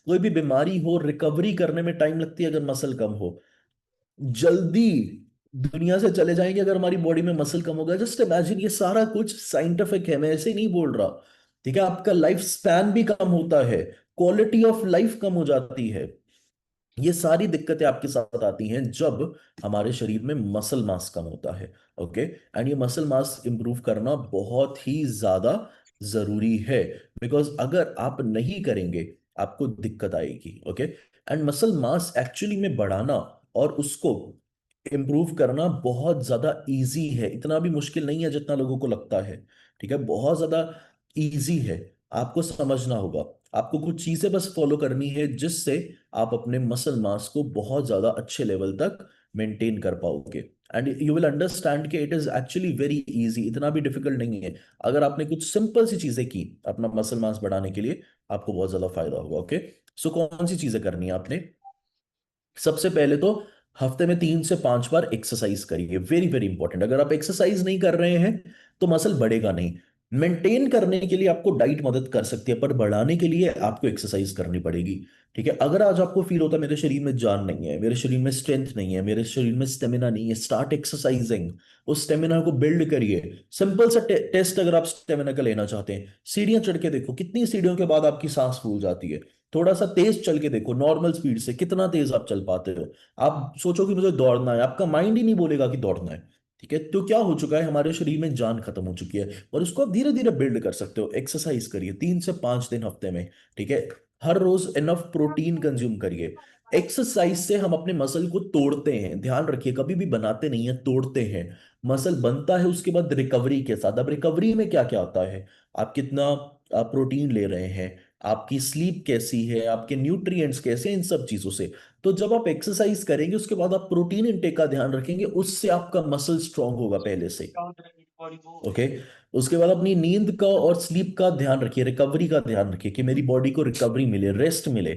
कोई भी बीमारी हो, रिकवरी करने में टाइम लगती है अगर मसल कम हो। जल्दी दुनिया से चले जाएंगे अगर हमारी बॉडी में मसल कम होगा। जस्ट इमेजिन, ये सारा कुछ साइंटिफिक है, मैं ऐसे ही नहीं बोल रहा। ठीक है, आपका लाइफ स्पैन भी कम होता है, क्वालिटी ऑफ लाइफ कम हो जाती है। ये सारी दिक्कतें आपके साथ आती हैं जब हमारे शरीर में मसल मास कम होता है। ओके, एंड ये मसल मास इंप्रूव करना बहुत ही ज्यादा जरूरी है, बिकॉज अगर आप नहीं करेंगे आपको दिक्कत आएगी। Okay, and muscle mass actually में बढ़ाना और उसको इम्प्रूव करना बहुत ज्यादा इजी है, इतना भी मुश्किल नहीं है जितना लोगों को लगता है। ठीक है, बहुत ज्यादा इजी है। आपको समझना होगा, आपको कुछ चीजें बस फॉलो करनी है जिससे आप अपने मसल मास को बहुत ज्यादा अच्छे लेवल तक मेंटेन कर पाओगे। एंड यू विल अंडरस्टैंड कि it is actually very easy, इतना भी डिफिकल्ट नहीं है। अगर आपने कुछ सिंपल सी चीजें की अपना मसल मास बढ़ाने के लिए, आपको बहुत ज्यादा फायदा होगा। ओके, सो कौन सी चीजें करनी है आपने? सबसे पहले तो हफ्ते में 3 से 5 बार एक्सरसाइज करिए, वेरी वेरी इंपॉर्टेंट। अगर आप एक्सरसाइज नहीं कर रहे हैं तो मसल बढ़ेगा नहीं। मेंटेन करने के लिए आपको डाइट मदद कर सकती है, पर बढ़ाने के लिए आपको एक्सरसाइज करनी पड़ेगी। ठीक है, अगर आज आपको फील होता है मेरे शरीर में जान नहीं है, मेरे शरीर में स्ट्रेंथ नहीं है, मेरे शरीर में स्टेमिना नहीं है, स्टार्ट एक्सरसाइजिंग। उस स्टेमिना को बिल्ड करिए। सिंपल सा टेस्ट, अगर आप स्टेमिना का लेना चाहते हैं, सीढ़ियां चढ़ के देखो, कितनी सीढ़ियों के बाद आपकी सांस फूल जाती है। थोड़ा सा तेज चल के देखो, नॉर्मल स्पीड से कितना तेज आप चल पाते हो। आप सोचो कि मुझे दौड़ना है, आपका माइंड ही नहीं बोलेगा कि दौड़ना है। ठीक है, तो क्या हो चुका है, हमारे शरीर में जान खत्म हो चुकी है। और उसको आप धीरे धीरे बिल्ड कर सकते हो। एक्सरसाइज करिए 3 से 5 दिन हफ्ते में। ठीक है, हर रोज इनफ प्रोटीन कंज्यूम करिए। एक्सरसाइज से हम अपने मसल को तोड़ते हैं, ध्यान रखिए, कभी भी बनाते नहीं है, तोड़ते हैं। मसल बनता है उसके बाद रिकवरी के साथ। अब रिकवरी में क्या क्या आता है, आप कितना प्रोटीन ले रहे हैं, आपकी स्लीप कैसी है, आपके न्यूट्रिएंट्स कैसे हैं, इन सब चीजों से। तो जब आप एक्सरसाइज करेंगे उसके बाद आप प्रोटीन इंटेक का ध्यान रखेंगे, उससे आपका मसल स्ट्रांग होगा पहले से। ओके, उसके बाद अपनी नींद का और स्लीप का ध्यान रखिए, रिकवरी का ध्यान रखिए कि मेरी बॉडी को रिकवरी मिले, रेस्ट मिले।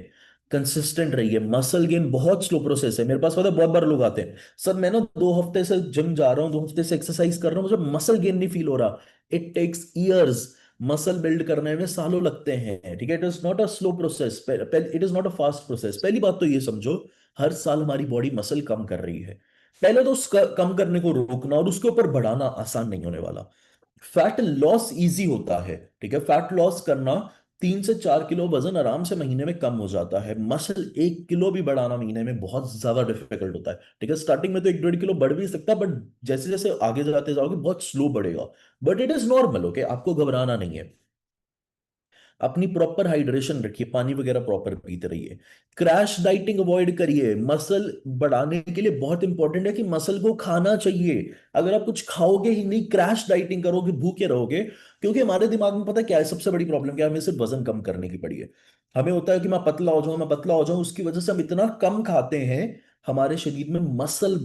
कंसिस्टेंट रहिए। मसल गेन बहुत स्लो प्रोसेस है, मेरे पास पता है बहुत बार लोग आते हैं, सर मैं ना 2 हफ्ते से जिम जा रहा हूँ, 2 हफ्ते से एक्सरसाइज कर रहा हूँ, मुझे मसल गेन नहीं फील हो रहा। It takes years. Muscle build करने में सालों लगते हैं। ठीक है, it is not a slow process, it is not a fast process. पहली बात तो ये समझो, हर साल हमारी बॉडी मसल कम कर रही है। पहले तो उस कम करने को रोकना और उसके ऊपर बढ़ाना आसान नहीं होने वाला। फैट लॉस इजी होता है। ठीक है, फैट लॉस करना, 3 से 4 किलो वजन आराम से महीने में कम हो जाता है। मसल 1 किलो भी बढ़ाना महीने में बहुत ज्यादा डिफिकल्ट होता है। ठीक है, स्टार्टिंग में तो 1 डेढ़ किलो बढ़ भी सकता है, बट जैसे जैसे आगे जाते जाओगे बहुत स्लो बढ़ेगा। But it is normal. Okay, आपको घबराना नहीं है। अपनी प्रॉपर हाइड्रेशन रखिए, पानी वगैरह प्रॉपर पीते रहिए। क्रैश डाइटिंग अवॉइड करिए। मसल बढ़ाने के लिए बहुत इंपॉर्टेंट है कि मसल को खाना चाहिए। अगर आप कुछ खाओगे ही नहीं, क्रैश डाइटिंग करोगे, भूखे रहोगे, क्योंकि हमारे दिमाग में पता है क्या है, सबसे बड़ी प्रॉब्लम क्या है, हमें सिर्फ वजन कम करने की पड़ी है। हमें होता है कि मैं पतला हो जाऊं, मैं पतला हो जाऊं, उसकी वजह से हम इतना कम खाते हैं, हमारे शरीर में मसल